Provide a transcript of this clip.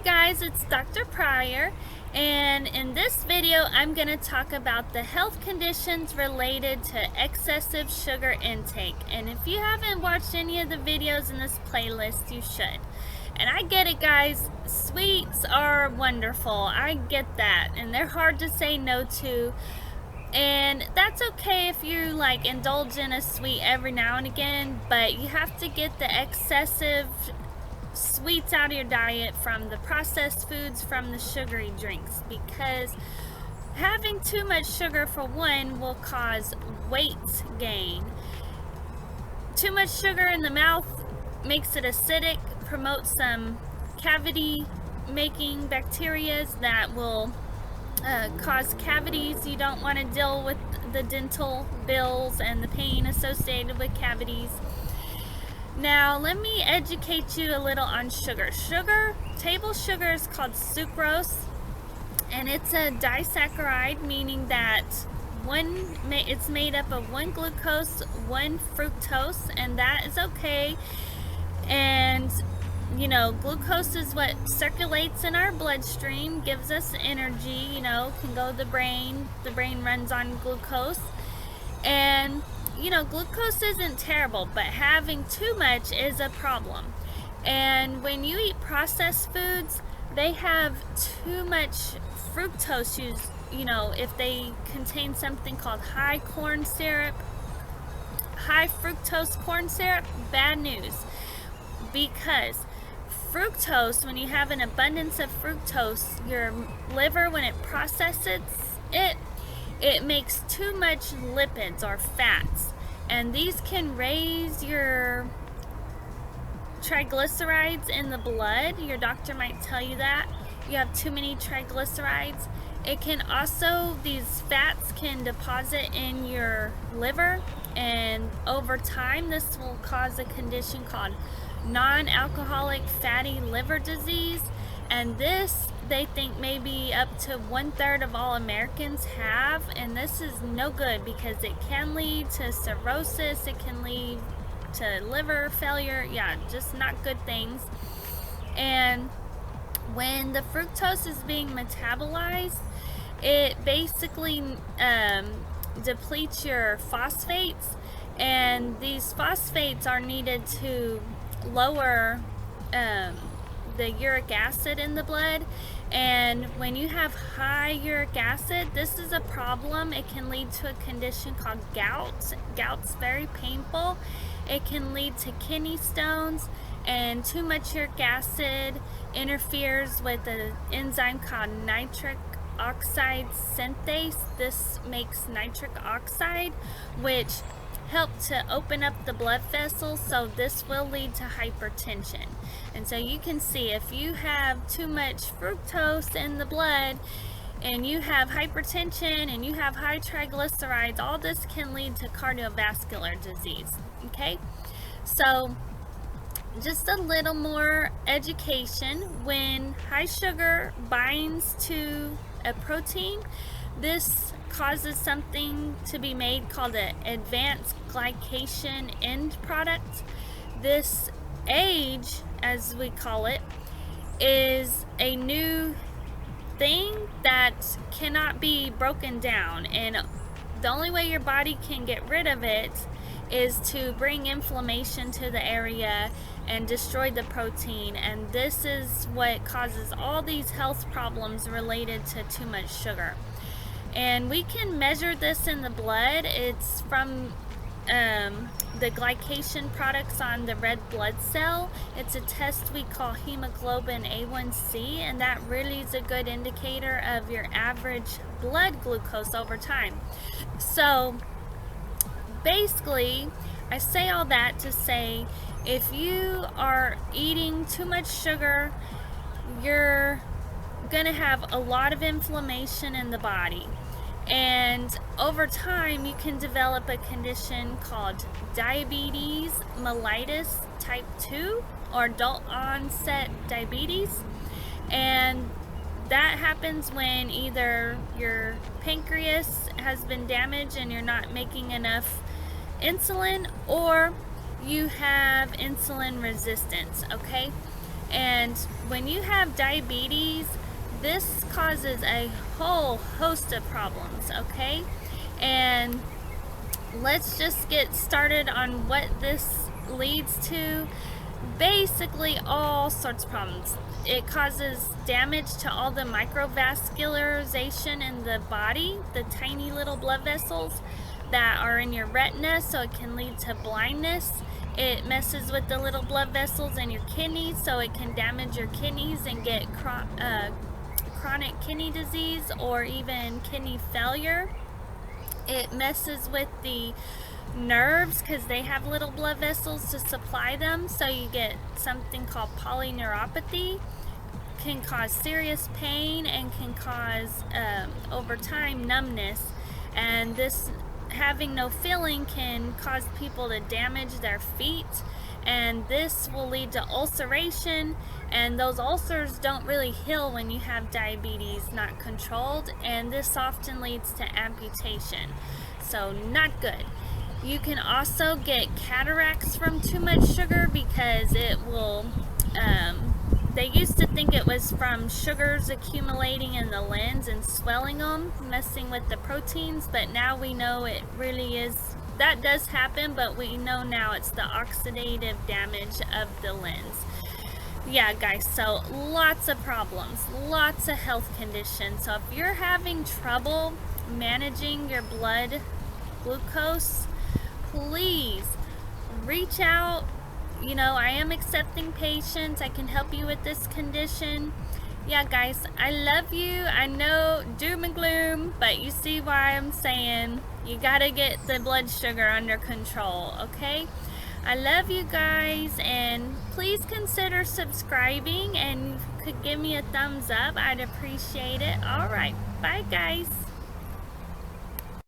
guys, it's Dr. Pryor, and in this video I'm going to talk about the health conditions related to excessive sugar intake. And if you haven't watched any of the videos in this playlist, you should. And I get it, guys, sweets are wonderful, I get that, and they're hard to say no to. And that's okay if you like indulge in a sweet every now and again, but you have to get the excessive sweets out of your diet from the processed foods, from the sugary drinks, because having too much sugar, for one, will cause weight gain. Too much sugar in the mouth makes it acidic, promotes some cavity making bacteria that will cause cavities. You don't want to deal with the dental bills and the pain associated with cavities. Now, let me educate you a little on sugar. Table sugar is called sucrose, and it's a disaccharide, meaning that it's made up of one glucose, one fructose, and that is okay. And you know, glucose is what circulates in our bloodstream, gives us energy, can go to the brain. The brain runs on glucose. And glucose isn't terrible, but having too much is a problem. And when you eat processed foods, they have too much fructose used. If they contain something called high fructose corn syrup, bad news. Because fructose, when you have an abundance of fructose, your liver, when it processes it makes too much lipids or fats, and these can raise your triglycerides in the blood. Your doctor might tell you that you have too many triglycerides. It can also, these fats can deposit in your liver, and over time this will cause a condition called non-alcoholic fatty liver disease. And this, they think, maybe up to 1/3 of all Americans have, and this is no good because it can lead to cirrhosis, it can lead to liver failure, just not good things. And when the fructose is being metabolized, it basically depletes your phosphates, and these phosphates are needed to lower the uric acid in the blood. And when you have high uric acid, this is a problem. It can lead to a condition called gout. Gout's very painful. It can lead to kidney stones, and too much uric acid interferes with an enzyme called nitric oxide synthase. This makes nitric oxide, which help to open up the blood vessels, so this will lead to hypertension. And so you can see, if you have too much fructose in the blood and you have hypertension and you have high triglycerides, all this can lead to cardiovascular disease. Okay, so just a little more education. When high sugar binds to a protein, this causes something to be made called an advanced glycation end product. This age, as we call it, is a new thing that cannot be broken down, and the only way your body can get rid of it is to bring inflammation to the area and destroy the protein. And this is what causes all these health problems related to too much sugar. And we can measure this in the blood. It's from the glycation products on the red blood cell. It's a test we call hemoglobin A1C, and that really is a good indicator of your average blood glucose over time. So basically, I say all that to say, if you are eating too much sugar, you're gonna have a lot of inflammation in the body. And over time, you can develop a condition called diabetes mellitus type 2, or adult-onset diabetes. And that happens when either your pancreas has been damaged and you're not making enough insulin, or you have insulin resistance. Okay, And when you have diabetes, this causes a whole host of problems, okay? And let's just get started on what this leads to. Basically, all sorts of problems. It causes damage to all the microvascularization in the body, the tiny little blood vessels that are in your retina, so it can lead to blindness. It messes with the little blood vessels in your kidneys, so it can damage your kidneys and get chronic kidney disease or even kidney failure. It messes with the nerves because they have little blood vessels to supply them, so you get something called polyneuropathy. Can cause serious pain and can cause over time numbness, and this having no feeling can cause people to damage their feet, and this will lead to ulceration, and those ulcers don't really heal when you have diabetes not controlled, and this often leads to amputation, so not good. You can also get cataracts from too much sugar because it will they used to think it was from sugars accumulating in the lens and swelling them, messing with the proteins, but now we know it really is, that does happen, but we know now it's the oxidative damage of the lens. Yeah, guys, so lots of problems, lots of health conditions. So if you're having trouble managing your blood glucose, please reach out. You know, I am accepting patients. I can help you with this condition. Yeah, guys, I love you. I know doom and gloom, but you see why I'm saying you gotta get the blood sugar under control, okay? I love you guys, and please consider subscribing, and if you could give me a thumbs up, I'd appreciate it. All right, bye, guys.